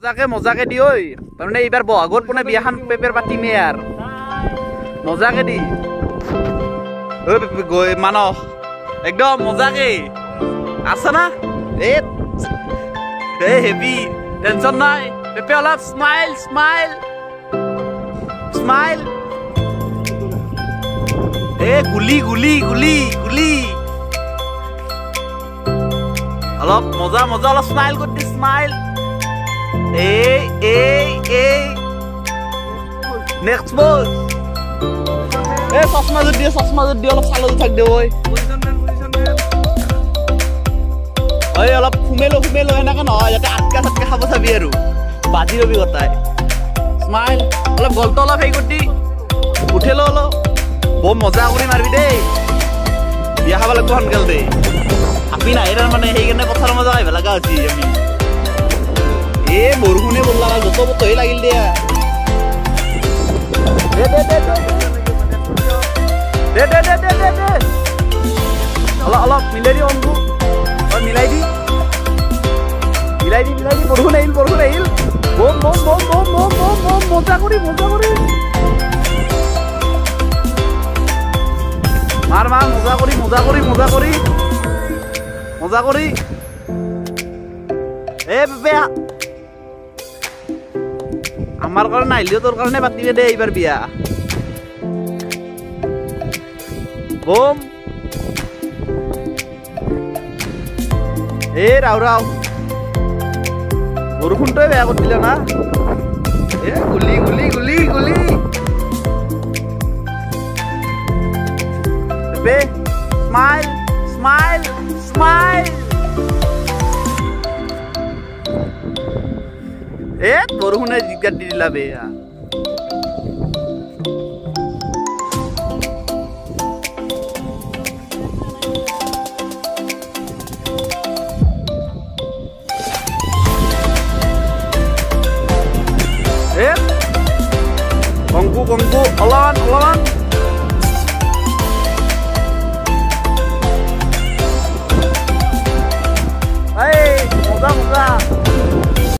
মজাকে দি ঐ তাৰমানে এইবাৰ বহাগত কোনে বিয়াখন পেপাৰ পাতিমে আর মজাকে দি ঐ গৈ মানস একদম মজাকে আছে না এ হেভি টেনশন নাই পেপে অলপ স্মাইল স্মাইল স্মাইল এ গুলি গুলি গুলি গুলি অলপ মজা মজা অলপ স্মাইল করতে স্মাইল এই নেক্সট বস এ চশমা যদি অলপ চালু থাক দে ওই ওই অলপ ফুমেলো এনেকা নহয় যাতে আটকা চাটকা খাব চাবি আৰু বাজি ৰবি গতাই স্মাইল অলপ গলটো অলপ হেৰি কৰি উঠে ল অলপ বৰ মজা কৰি মাৰিবি দেই বিয়া খাব লাগিব সোনকাল দেই আপি নাহে তাৰমানে সেইকাৰণে পথাৰৰ মজা আহিব লগা হৈছে আমি এ বৰষুণে বললা যত বতহে লাগিল দিয়া অলপ মিলাই দি অংকু মিলাই দি বৰষুণ আহিল বম মজা কৰি মাৰ মজা কৰি এ বেয়া আমার কারণে আইলিও তোর কারণে পাতিবে দে এইবার বিয়া বোম এ রাও বরফুনটাই বেয়া করে দিলে না এ গুলি বে স্মাইল এ বরফুনে জিজ্ঞাসা দি দিলা বে কংকু অলমান